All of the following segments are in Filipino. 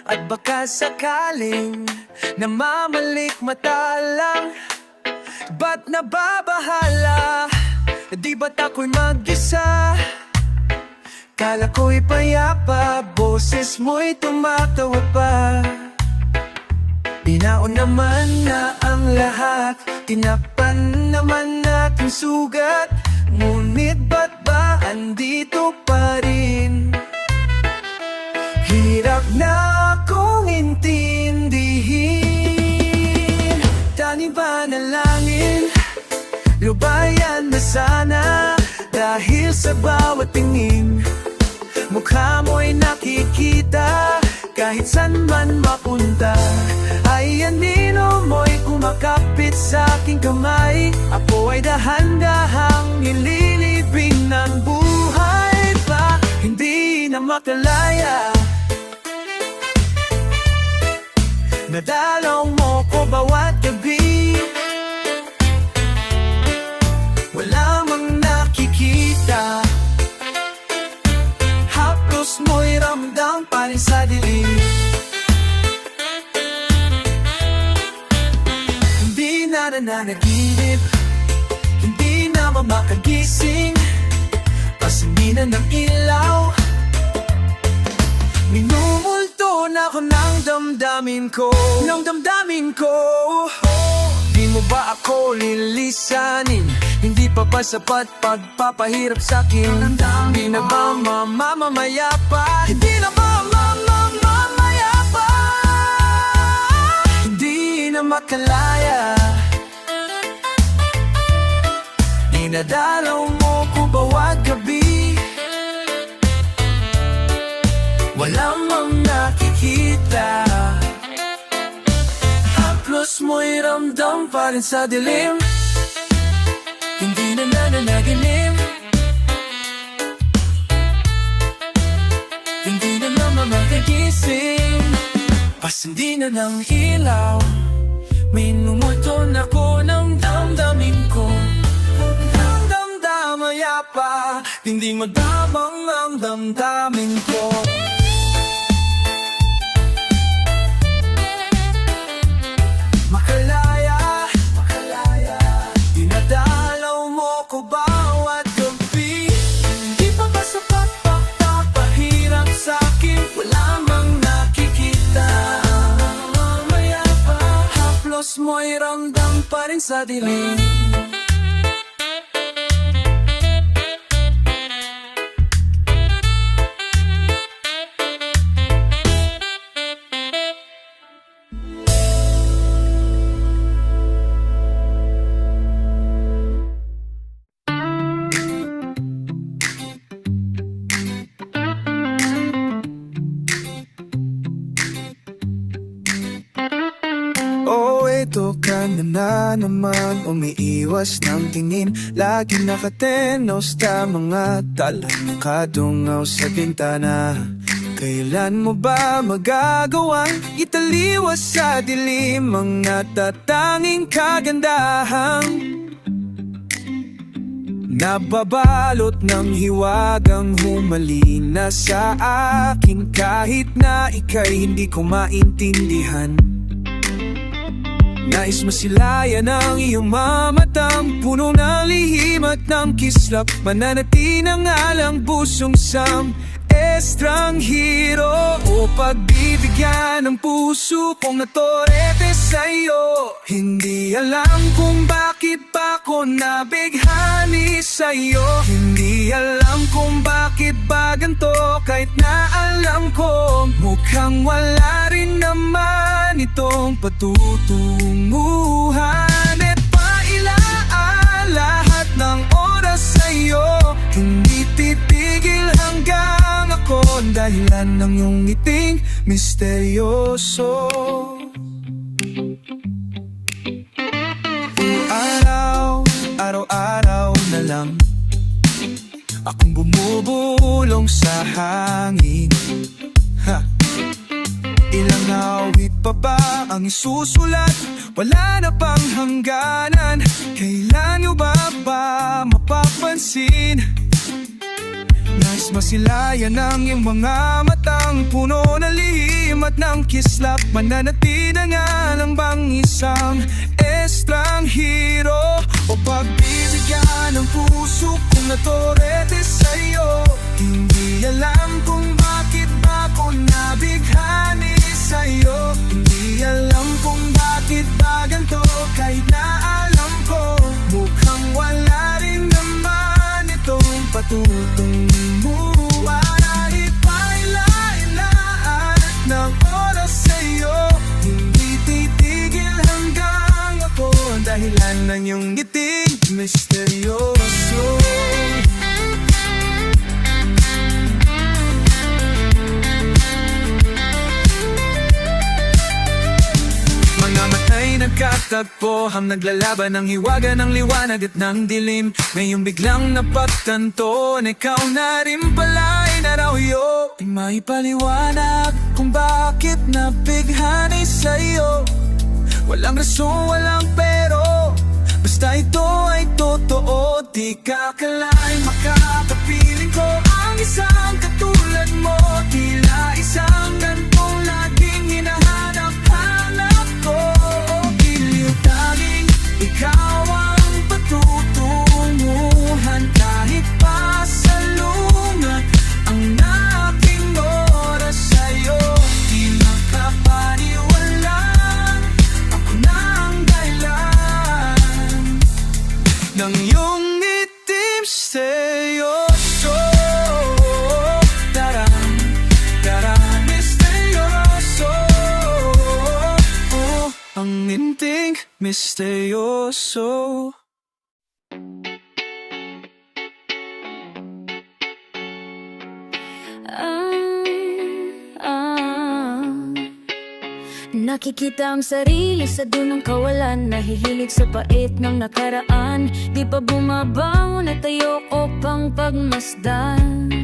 At baka sakaling namamalik mata lang, ba't nababahala? Di ba't ako'y mag-isa? Kala ko'y payapa, boses mo'y tumatawa pa. Binaon naman na ang lahat, tinakpan naman natin sugat. Ngunit ba't ba andito pa rin? Hirap na akong intindihin. Tani ba na langin, lubayan na sana. Dahil sa bawat tingin, mukha mo'y nakikita. Kahit saan man mapunta, ay anino mo'y kumakapit sa aking kamay. Ako ay dahan-dahang nililibing ng buhay pa. Hindi na makalaya, nadalaw mo ko bawat gabi. Wala mang nakikita, haplos mo'y ramdam pa rin sa dilim. Hindi na nananaginip, hindi na makagising. Pasimina ng ilaw, minumulto na ako ng damdamin ko. Ng damdamin ko, di mo ba ako lilisanin? Hindi pa ba sapat pagpapahirap sa'kin? Di na ba mamamaya pa? Hindi na ba mamamaya pa? Hindi na makalaya, dinadalaw mo ko bawat gabi. Wala mang nakikita, haplos mo'y ramdam pa rin sa dilim. Hindi na nananaginip, hindi na naman makagising. Pasindi na ng ilaw, minumulto na ko ng damdamin ko. Ng damdamaya pa, hindi madamang ang damdamin ko. Ko bawat gabi, di pa ba sapat pagpapahirap sa'kin? Wala mang nakikita, mamaya pa, haplos mo'y ramdam pa rin sa dilim. Ito ka na naman, umiiwas ng tingin. Lagi nakatenos sa mga talangkadungaw sa bintana. Kailan mo ba magagawang italiwas sa dilim ang natatanging kagandahan? Nababalot ng hiwagang humalina sa akin, kahit na ika'y hindi ko maintindihan. Nais masilayan ang iyong mamatang puno ng lihim at ng kislap. Mananati ng alang pusong sam estranghero, o pagbibigyan ng puso kong natorete sa'yo. Hindi alam kung bakit ba ako nabighani sa'yo. Hindi alam kung bakit ba ganito, kahit na alam ko mukhang wala rin naman itong patutunguhan. At pailaan lahat ng oras sa'yo, hindi titigil hanggang ako ang dahilan ng iyong ngiting misteryoso. Araw-araw na lang akong bumubulong sa hangin. Ilang awit pa ba ang isusulat? Wala na pang hangganan. Kailan nyo ba mapapansin? Nais masilayan ng iyong mga matang Ang puno na lihim at ng kislap, mananatili nga lang bang isang estranghero o pagbibigyan ng puso kong natorete sa'yo. Hindi alam kung bakit ba ako nabighani sa'yo. Hindi alam kung bakit ba ganito, kahit na alam ko mukhang wala rin naman itong patutunguhan. Kahit paila-ilaan ng oras sa'yo, hindi titigil hanggang ako ang dahilan ng iyong ngiting misteryoso. Mga matay nagkatagpo, ang naglalaban ng hiwaga ng liwanag at ng dilim. Ngayong biglang napagtanto na ikaw na rin pala ay narauyo. Di maipaliwanag kung bakit nabighani sa'yo. Walang rason, walang pero, basta ito ay totoo. Di ka akalain makakapiling ko ang isang katulad mo. Tila isang gantong laging hinahanap-hanap ko. Giliw tanging ikaw ang patutunguhan. Kahit pa sa lungat ang aking oras sa'yo, di makapaniwalaan, ako na ang dahilan ng iyong itim seryoso. Taran, taran, misteryoso. Oh, ang inting misteryoso. Nakikita ang sarili sa dunang kawalan, nahihilig sa pait ng nakaraan. Di pa bumabangon at tayo upang pagmasdan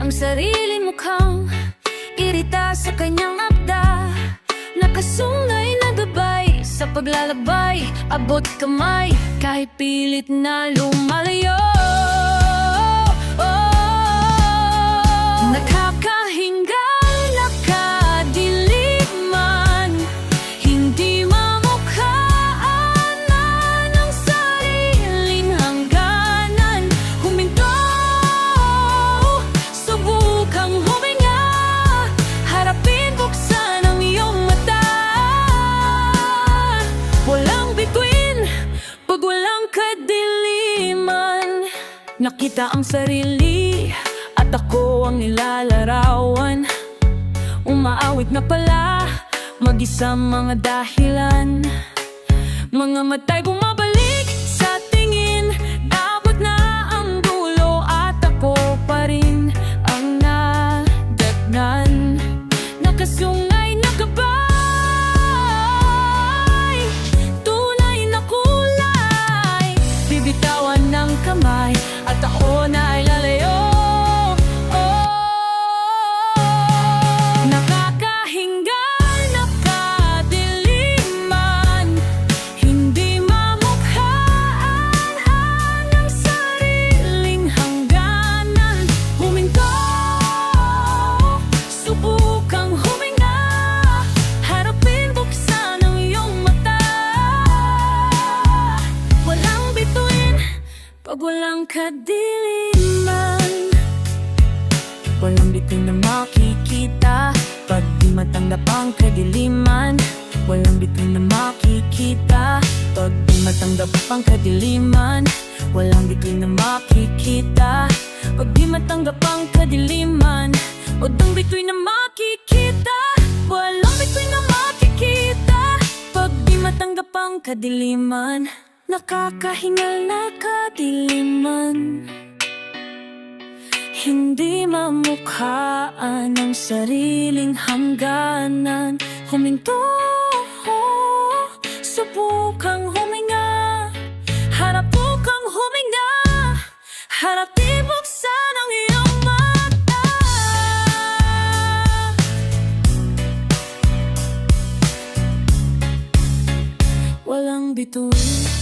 ang sarili mukhang irita sa kanyang abda. Nakasungay na gabay sa paglalakbay, abot kamay kahit pilit na lumalayo. Nakakahinga, nakadiliman, hindi mamukhaan ang sariling hangganan. Huminto, subukang huminga, harapin, buksan ang iyong mata. Walang bituin pag walang kadiliman. Nakita ang sarili at ako ang nilalarawan. Umaawit na pala, mag-isa mga dahilan. Mga matay bumabalik sa tingin, abot na ang dulo at ako pa rin ang nadatnan. Nakasungay na gabay, tunay na kulay, bibitawan ng kamay at ako na ay lalayo. Nakakahinga, nakadiliman, hindi mamukhaan ang sariling hangganan. Huminto, subukang huminga, harapin, buksan ang iyong mata. Walang bituin pag walang kadiliman. Walang bituin na makikita pag di matanggap ang kadiliman. Walang bituin na makikita pag di matanggap ang kadiliman. Walang bituin na makikita pag di matanggap ang kadiliman. Walang bituin na makikita, walang bituin na makikita pag di matanggap ang kadiliman. Nakakahingal na kadiliman, hindi mamukhaan ang sariling hangganan. Huminto, subukang huminga, harap bukang huminga, harap di buksan ang iyong mata. Walang bituin,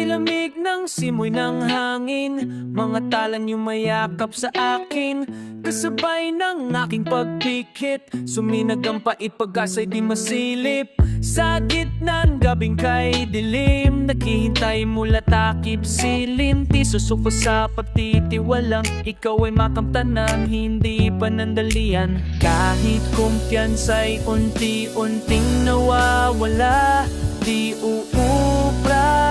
Amoy lamig ng simoy ng hangin, mga talan yumayakap sa akin, kasabay ng aking pagpikit. Suminag ang pait, pag-asa'y di masilip. Sa gitna ng gabing kay dilim, naghihintay mula takip silim. Di susuko sa pagtitiwalang ikaw ay makamtanan, hindi panandalian. Kahit kumpiyansa'y unti-unting nawawala, di uubra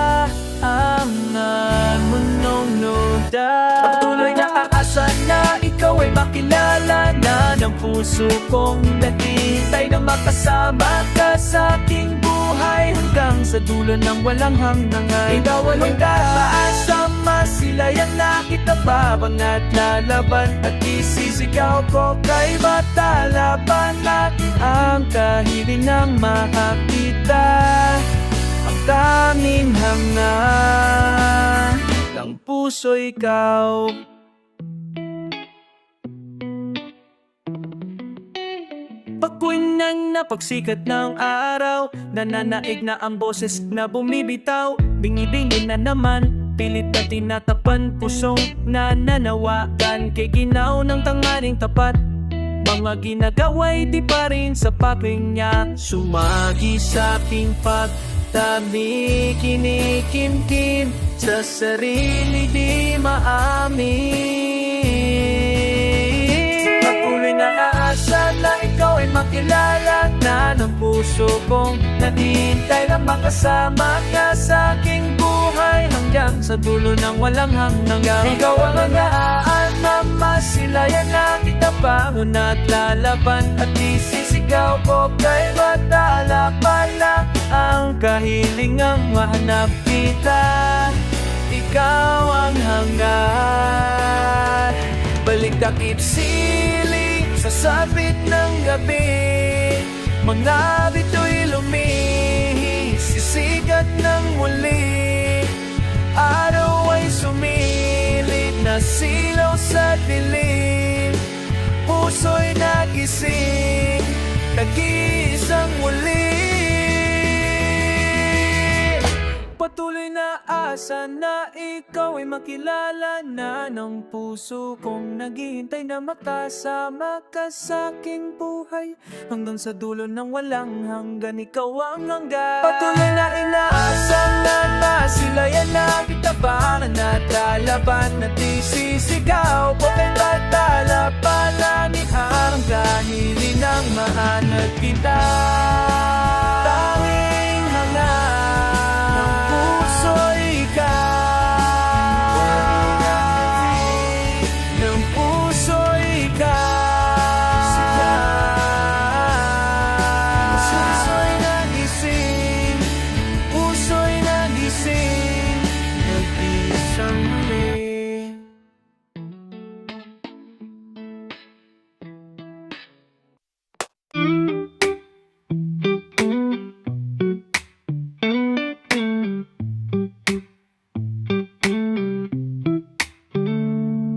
ang manunod-noda. Patuloy na aasa na ikaw ay makilala na ng puso kong naghihintay na makasama ka sa aking buhay hanggang sa dulo ng walang hanggangan. Ikaw ay magkakaasa, masilayan na kita babang at lalaban, at isisigaw ko kay matalaban natin ang kahiling ng makakita. Ang tanging hanga ng puso ikaw. Pako'y nang napagsikat ng araw, nananaig na ang boses na bumibitaw. Bingi-bingi na naman, pilit na tinatapan, pusong nananawagan kay ginaw ng tanghaling tapat. Mga ginagawa'y di pa rin sa paping niya, sumagi sa aking pagtabi, kinikimkim sa sarili di maamin. Patuloy na aasa na ikaw ay makilala na ng puso kong naghihintay na makasama ka sa aking buhay hanggang sa dulo ng walang hanggang. Ikaw ang agaan na masilayan na kita bangon at lalaban, at isisigaw ko kay matalapan lang ang kahilingang mahanap kita. Ikaw ang hangad, balik takip siling sa sabit ng gabi. Mga bito'y lumihis, sisigat ng muli. Araw ay sumilip na silaw sa dilim. Puso'y nagising, nag-iisang muli. Patuloy na asa na ikaw ay makilala na ng puso kong naghihintay na makasama ka sa aking buhay hanggang sa dulo ng walang hanggan. Ikaw ang hanggan. Patuloy na inaasa na masilayan na kita bangan at lalaban, at isisigaw ko kay matalapan lang ang kahiling ng mahanap kita. Tanging hangad ng puso ikaw, ng puso ikaw. Puso'y nagising, puso'y nagising, nag-isang muli.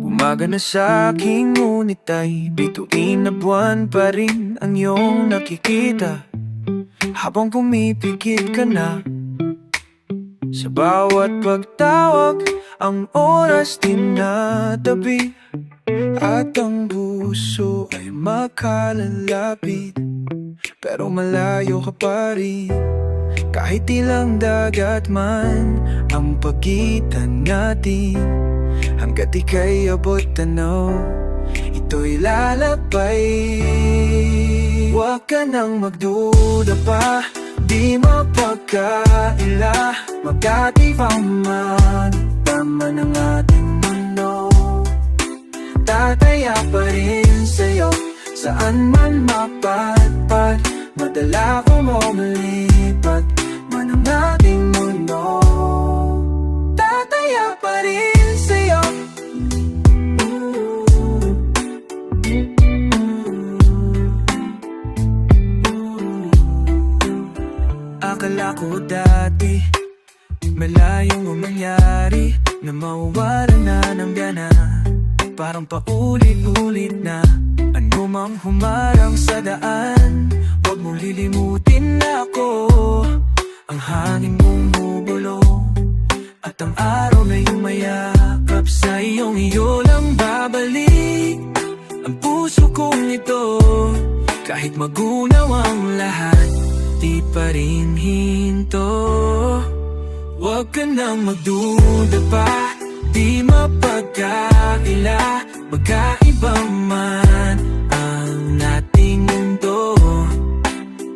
Umaga na sa aking ngunit ay bituin na buwan pa rin ang iyong nakikita, habang pumipikit ka na sa bawat pagtawag. Ang oras tinatabi at ang puso ay makalalapit, pero malayo ka pa rin. Kahit ilang dagat man ang pagitan natin, hanggat ika'y abot tanaw, ito'y lalabay. Huwag ka nang magduda pa, di mapagkaila, magkatibang man tama ng ating mundo. Tataya pa rin sa'yo, saan man mapatpat, madala ko mo malipat man ang ating mundo. Tataya pa rin sa'yo. Akala ko dati malayong mangyari na mawawala na ng gana, parang paulit-ulit na ano mang humarang sa daan. Huwag mong lilimutin na ako, ang hangin mong bubulong at araw na yumayakap sa iyo lang babalik ang puso kong ito. Kahit magunaw ang lahat, di pa rin hinto. Huwag ka nang magduda pa, di mapagkaila. Magkaiba man ang ating mundo,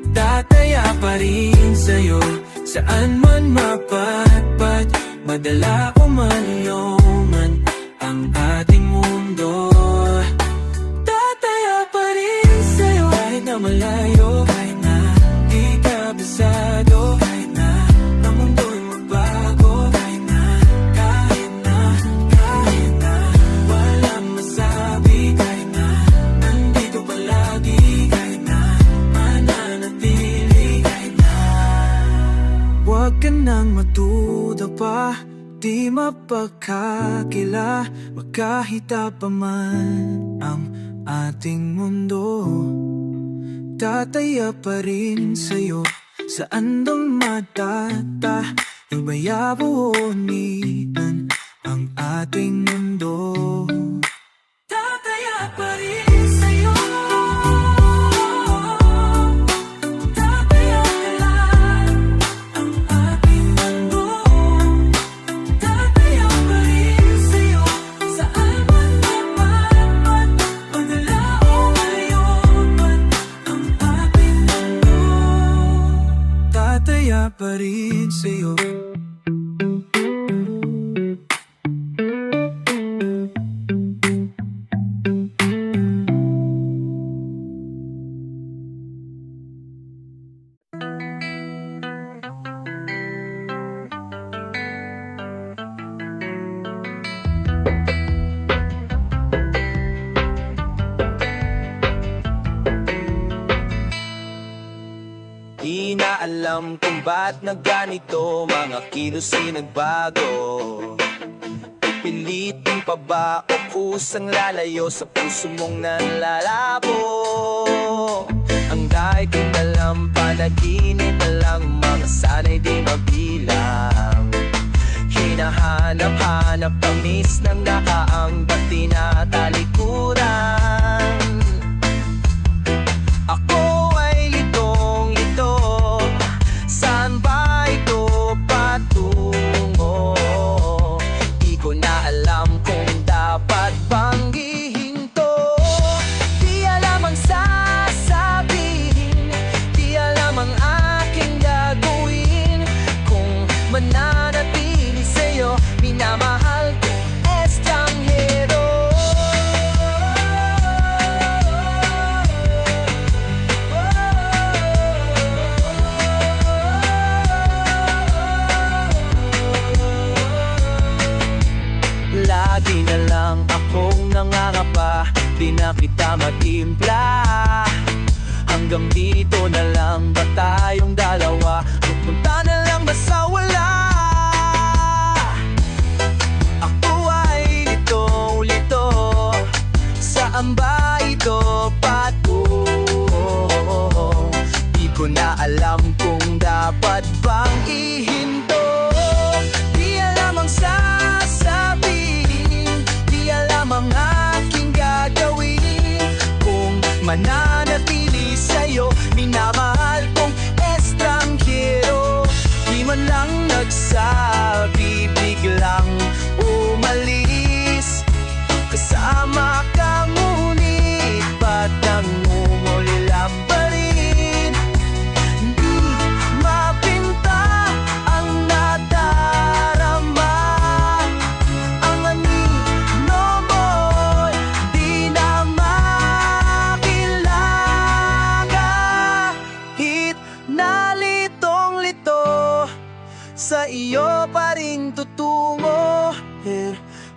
tataya pa rin sa'yo. Saan man mapatpat, madala o man ang ating mundo. Tataya pa rin sa'yo, kahit na malayo, kahit na di kabisado, kahit na ang mundo'y magbago, kahit na walang masabi, kahit na nandito palagi, kahit na mananatili, kahit na. Huwag ka nang matuda pa, di mapagkakila. Magkahita pa man ang ating mundo, tataya pa rin sa'yo. Saan dong matata, ibayabuonitan ang ating mundo. Tataya pa rin sa'yo, tataya ka lang ang ating mundo. Tataya pa rin sa'yo, saan man mapatpat, madala o ngayon man ang ating mundo. Tataya pa rin sa'yo. Di na alam kung ba't na ganito, mga kilo'y nagbago. Pipilitin pa ba o kusang lalayo sa puso mong nanlalabo? Ang dahil kong alam, panaginip na lang, mga sana'y di mabilang. Hinahanap-hanap tamis ng nakaang ba't di natalikuran? Ako ay litong-lito, saan ba ito patungo? Di ko na alam kung dapat bang ihinto. Di alam ang sasabihin, di alam ang aking gagawin. Kung mananatili sa'yo, minamahal ko, estranghero. Lagi na lang akong nangangapa, di na kita matimpla. Hanggang dito na lang ba tayong dalawa? Pupunta na lang ba sa wala? Ako ay litong-lito, saan ba ito patungo? Di ko na alam kung dapat bang ihinto. Di alam ang sasabihin, di alam ang aking gagawin. Kung mananatili sa'yo, minamahal kong estranghero. Di man lang nagsabi, biglang umalis. Kasama ka ngunit ba't nangungulila pa rin? Di mapinta ang nadarama, ang anino mo'y di na makilaga. Hit na litong-lito, sa iyo pa rin tutungo.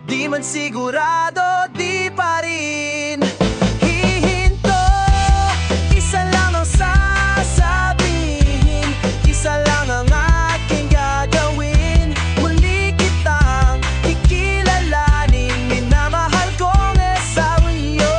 Di man sigurado, di pa rin hihinto. Isa lang ang sasabihin, isa lang ang aking gagawin. Muli kitang kikilalanin, minamahal kong asawa niyo.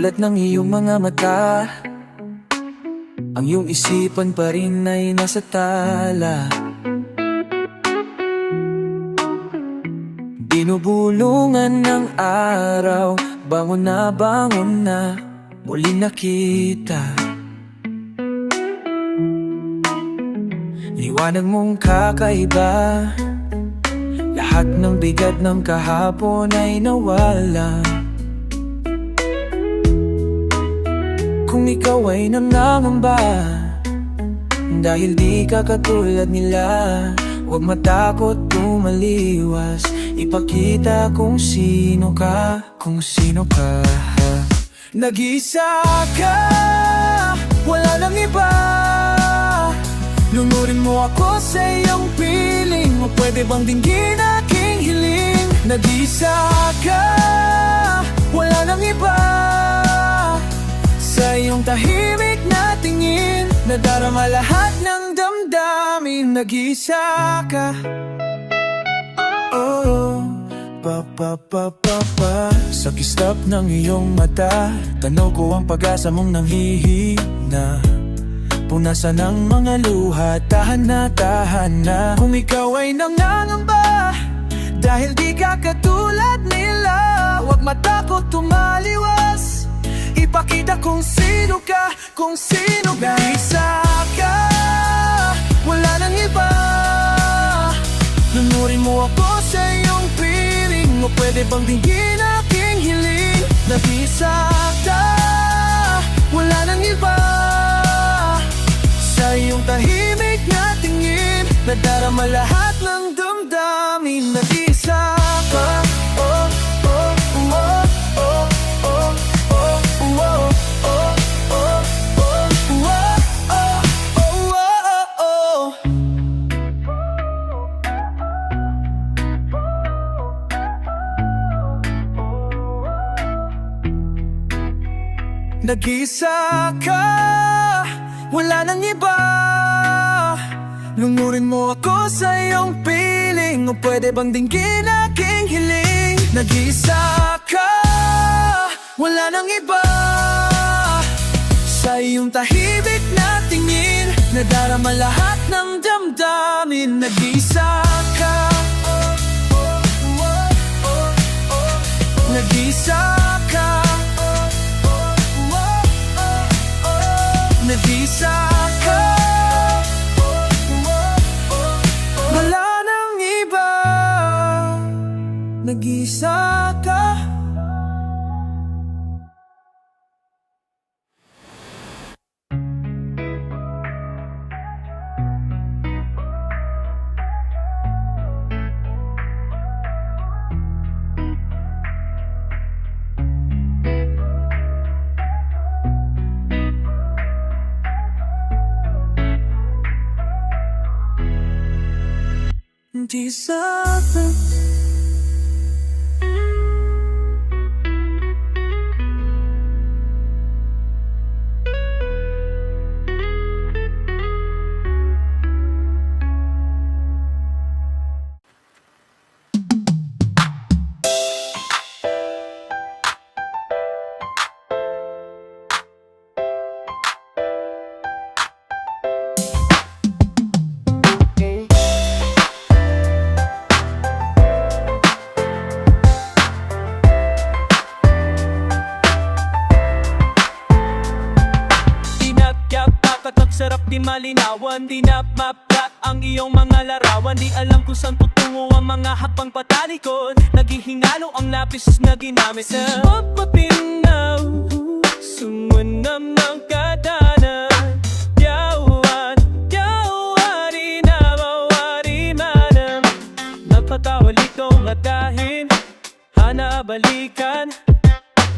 Tulad ng iyong mga mata, ang iyong isipan pa rin ay nasa tala. Binubulungan ng araw, bangon na, muli nakita. Liwanag mong kakaiba, lahat ng bigat ng kahapon ay nawala. Kung ikaw ay nangangamba, dahil di ka katulad nila, huwag matakot tumaliwas. Ipakita kung sino ka, Nag-iisa ka, wala nang iba. Lunurin mo ako sa iyong piling, o pwede bang dinggin aking hiling? Nag-iisa ka, wala nang iba. Sa iyong tahimik na tingin, nadarama lahat ng damdamin. Nag-iisa ka. Oh, sa kislap ng iyong mata, tanaw ko ang pag-asa mong nanghihina. Punasan ng mga luha, tahan na. Kung ikaw ay nangangamba, dahil di ka katulad nila, huwag matakot tumaliwas. Ipakita kung sino ka, Nag-isa ka, wala nang iba. Lunurin mo ako sa iyong piling, o pwede bang dinggin aking hiling? Nag-isa ka, wala nang iba. Sa iyong tahimik na tingin, nadarama lahat ng damdamin. Nag-isa ka, oh, oh, oh, oh, oh, oh, oh, oh, oh, oh, oh, oh. Nag-isa ka, wala nang iba. Lungurin mo ako sa iyong piling, o pwede bang dinggin aking hiling? Nag-isa ka, wala nang iba. Sa iyong tahimik na tingin, nadarama lahat ng damdamin. Nag-isa ka, nag-isa ka, nag-isa ka, wala nang iba. Nag-isa ka. Di sa akin. Sarap di malinawan, di napaplat ang iyong mga larawan. Di alam kung saan tutungo ang mga hapang patalikod. Naghihingalo ang lapis na ginamit sa papapinaw. Sumunam ng kadana, yawan, yawari na mawari manam. Napatawal itong atahin, hanabalikan.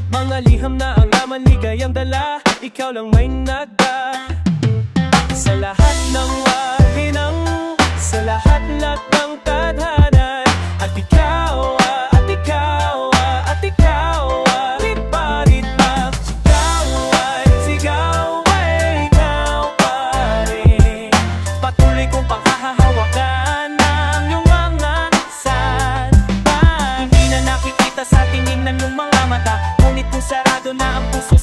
Mga liham na ang laman, ligayang dala, ikaw lang may nagda. Sa lahat ng wahinang, sa lahat ng tadhanan. At ikaw, rit-parit pa. Sigaw ay ikaw pa rin. Patuloy kong panghahawakan ang iyong mga salpa. Hindi na nakikita sa tingin ng iyong mga mata, ngunit kung sarado na ang puso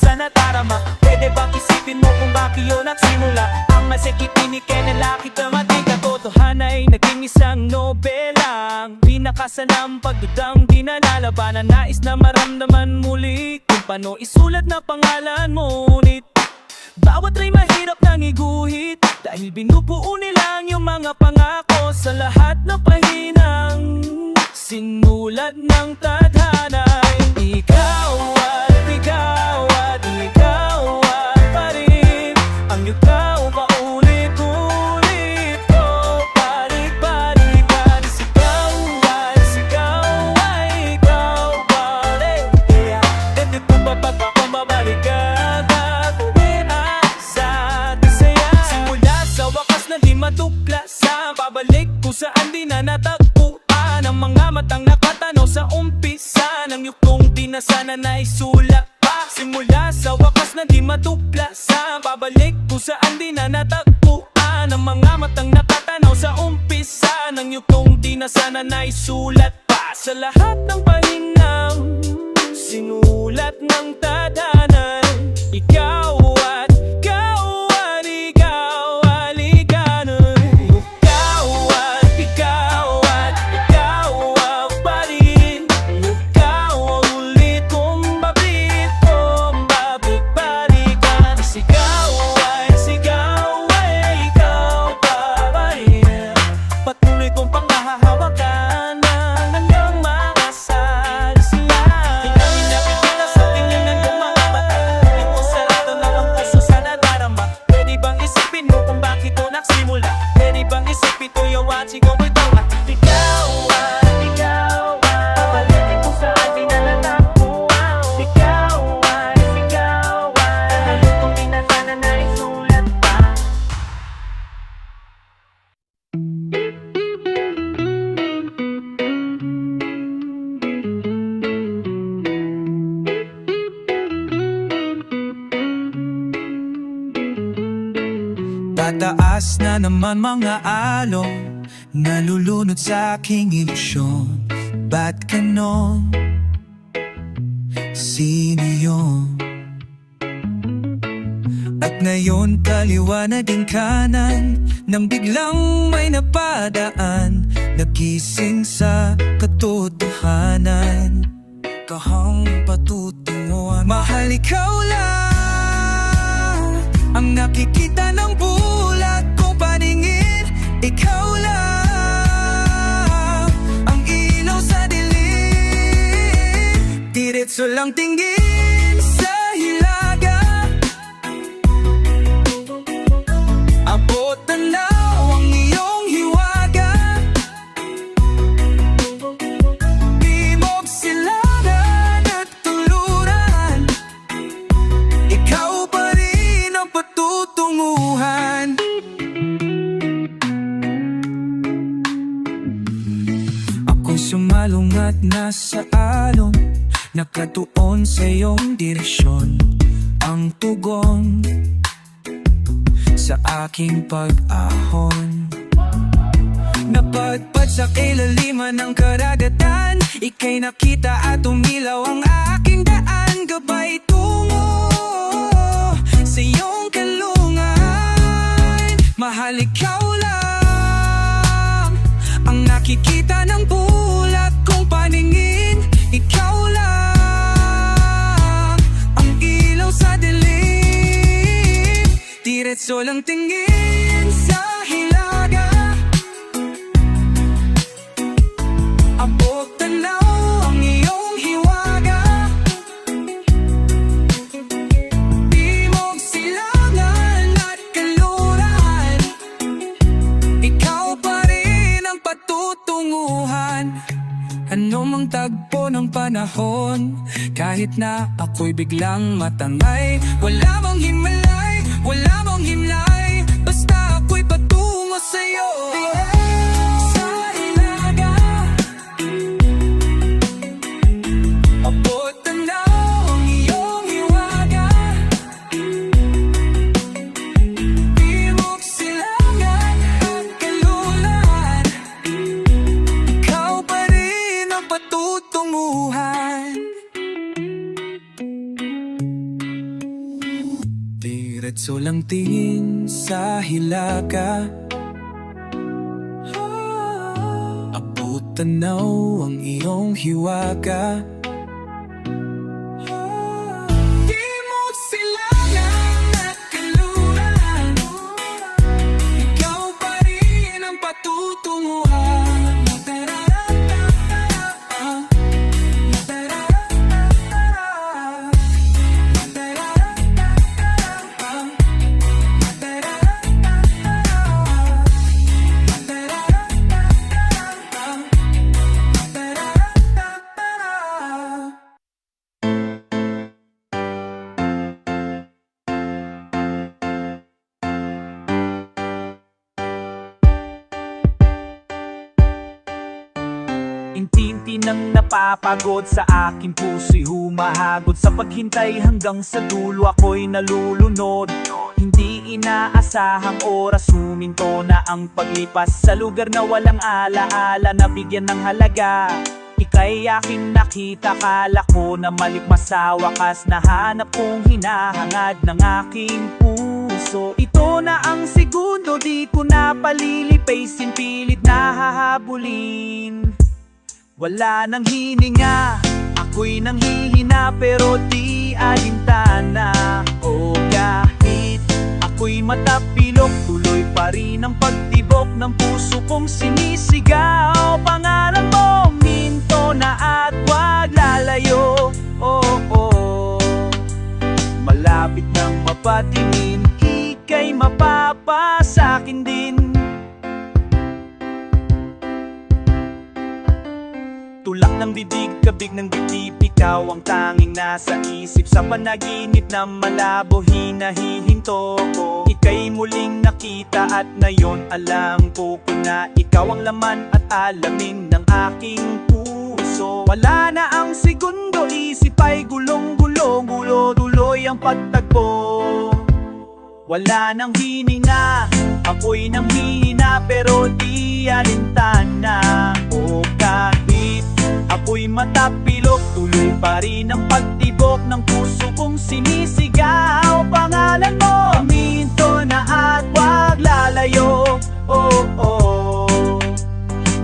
naging isang nobelang pinakasalang pagdudang di na lalabanan. Nais na maramdaman muli kung paano isulat na pangalan mo. Ngunit bawat ray mahirap nang iguhit, dahil binubuo nilang yung mga pangako sa lahat ng pahinang sinulat ng tadhana. Ikaw at ikaw at ikaw at pa rin ang ikaw paulit-ulit ko, balik-balikan. Sigaw ay ikaw pa rin. Kaya hindi ko babalikan sa ating saya. Simula sa wakas na di matuklasan, pabalik kung saan di na natagpuan. Ang mga matang nakatanaw sa umpisa ng yukong di na sana naisulat pa. Simula sa wakas na di matuklasan, pabalik kung saan di na natagpuan. Ang mga matang nakatanaw sa umpisa ng yukong di na sana naisulat pa. Sa lahat ng pahinang sinulat ng tadhanan, ikaw at ikaw at ikaw aliganan. Ikaw at ikaw at ikaw ang pa rin. Ikaw ang ulit kong babalik kong babalik-balikan. Sigaw ay ikaw pa rin. Patuloy kong panghahawakan hanggang makasal sila. Tingnan niya kita sa tingin ng iyong mga mata. Ito sarado na ang puso sa nadarama. Pwede bang isipin mo kung bakit ito nagsimula? Pwede bang isipin ito yung watching ko mo'y tanga? Ikaw pabalikin kung saan di na natagpuan. Ikaw ang lutong di na sana naisulat pa. Tataas na naman mga alon, nalulunod sa aking ilusyon. Ba't ganon? Sino yun? At ngayon kaliwa naging kanan, nang biglang may napadaan, nagising sa katotohanan. Kahang patutunguhan, mahal ikaw lang ang nakikita ng bulat kong paningin. Ikaw lang ang ilaw sa dilim. Diretso lang tingin sa hilaga, abot tanaw ang iyong hiwaga. Bimog silangan at tuluran, ikaw pa rin ang patutunguhan. Ako'y sumalungat na sa alon, nakatuon sa iyong direksyon. Ang tugon sa aking pag-ahon, napadpad sa ilaliman ng karagatan. Ika'y nakita at umilaw ang aking daan, gabay tungo sa iyong kalungan. Mahal ikaw lang ang nakikita ng bulat kong paningin. Ikaw lang ang ilaw sa dilim. Diretso lang tingin sa hilaga, abot tanaw ang iyong hiwaga. Bimog silangan at kaluran, ikaw pa rin ang patutunguhan. Ano mang tagpo ng panahon, kahit na ako'y biglang matangay. Wala mong himlay, wala mong himlay, basta ako'y patungo sa'yo. Sa ilaga, abot tanaw ang iyong hiwaga. Bimog silangan at kalulan, ikaw pa rin ang patutunguhan. Diretso lang tingin sa hilaga, tanaw ang iyong hiwaga. Di mo silangan at kaluran, ikaw pa rin ang patutunguhan. Intinti nang napapagod sa aking puso'y humahagod sa paghintay hanggang sa dulo ako'y nalulunod. Hindi inaasahang oras huminto na ang paglipas sa lugar na walang alaala na bigyan ng halaga. Ika'y aking nakita, kala ko na malikmas sa wakas, nahanap kong hinahangad ng aking puso. Ito na ang segundo, di ko na palilipaysin, pilit na hahabulin. Wala nang hininga, ako'y nanghihina pero di alintana. O kahit ako'y matapilok, tuloy pa rin ang pagtibok ng puso kong sinisigaw. Pangalan mo, minto na at wag lalayo. Oh, oh. Malapit nang mapatingin, ika'y mapapasakin din. Tulak ng didig, kabig ng dibdib, ikaw ang tanging nasa isip. Sa panaginip na malabo, hinahihinto ko. Ika'y muling nakita at ngayon alam ko na ikaw ang laman at alamin ng aking puso. Wala na ang segundo, isip ay gulong-gulong, gulo-duloy ang pagtagpo. Wala nang hininga, ako'y nanghihina pero di alintana. O kahit ako'y matapilok, tuloy pa rin ang pagtibok ng puso kong sinisigaw. Pangalan mo, minto na at wag lalayo. Oh, oh.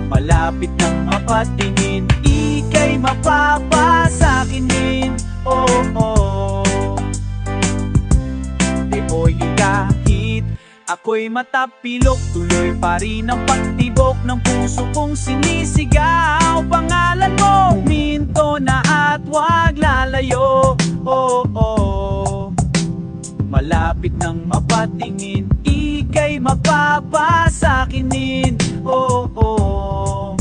Malapit nang mapatingin, ika'y mapapasakin din. Oh, oh. Di oy kahit ako'y matapilok, tuloy pa rin ang pagtibok ng puso kong sinisigaw. Pangalan mo, minto na at wag lalayo. Oh, oh. Malapit nang mapatingin, ika'y mapapasakinin. Oh, oh.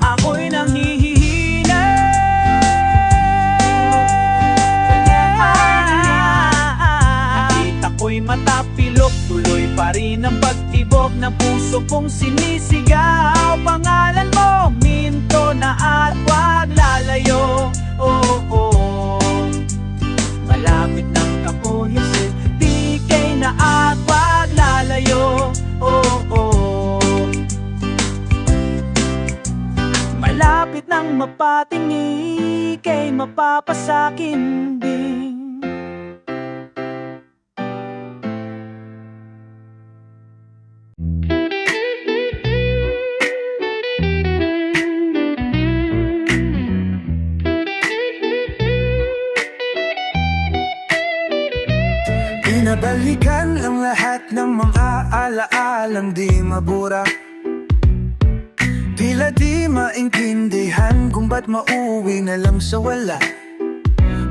Ako'y nanghihina, ako'y matapilok, tuloy pa rin ang pagtibok ng puso kong sinisigaw. Pangalan mo, minto na at wag lalayo. Oh, oh. Malapit nang kapulisin, bigay na at wag lalayo. Oh, oh. Malapit nang mapatingin, ika'y mapapasakin din. Pinabalikan ang lahat ng mga alaalang di mabura. Tila di maintindihan kung ba't mauwi na lang sa wala.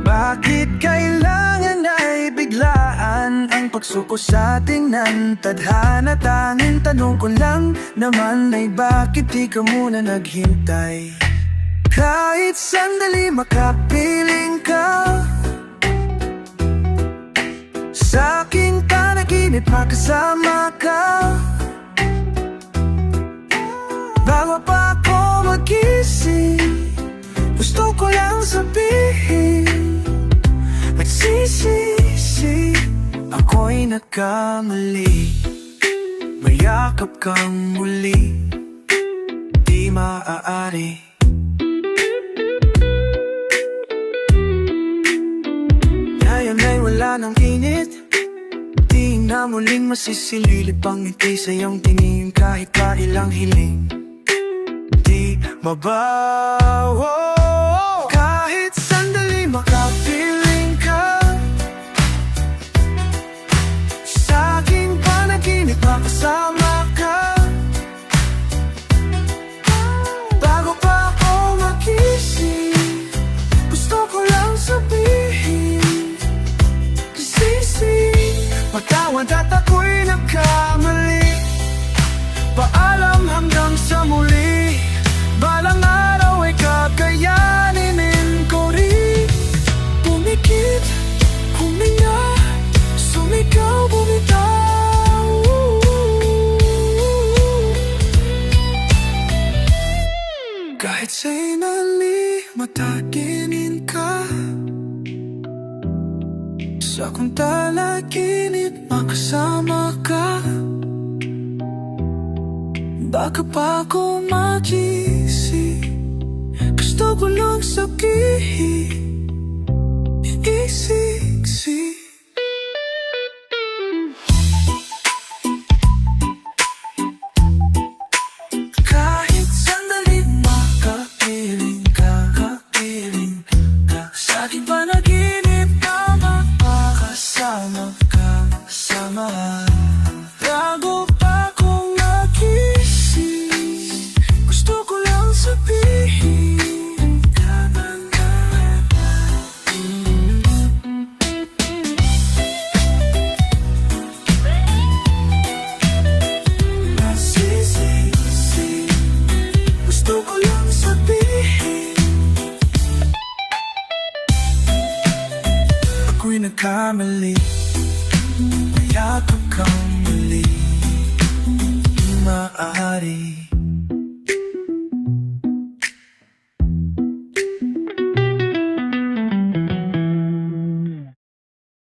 Bakit kailangan ay biglaan ang pagsuko sa ating ng tadhana? Tanging tanong ko lang naman ay bakit di ka muna naghintay? Kahit sandali makapiling ka sa aking panaginip, makasama ka. Bago pa ako magising, gusto ko lang sabihin, nagsisisi, ako'y nagkamali. Mayakap kang muli, di maaari. Ngayon ay wala ng init, di na muling masisililip ang ngiti sa iyong tingin. Kahit pa ilang hiling, mabaho. Kahit sandali makapiling ka, sa aking panaginip makasama ka. Bago pa ako magising, gusto ko lang sabihin, sisi, patawad at ako'y nagkamali. Paalam hanggang sa muli, balang araw ay kakayaninin ko rin. Pumikit, huminga, sumigaw, bumitaw. Kahit sa'y nalimataginin ka, sa kung talaginip makasama ka. Baka pa ako magising, gusto ko lang sabihin, isiksi. Kahit sandali makapiling ka, kapiling ka, sa aking panaginip na makakasama ka, samahan. Bago pa akong nagising, gusto ko lang sabihin, nasisisi, gusto ko lang sabihin, ako'y nagkamali, mayakap kang muli, maaari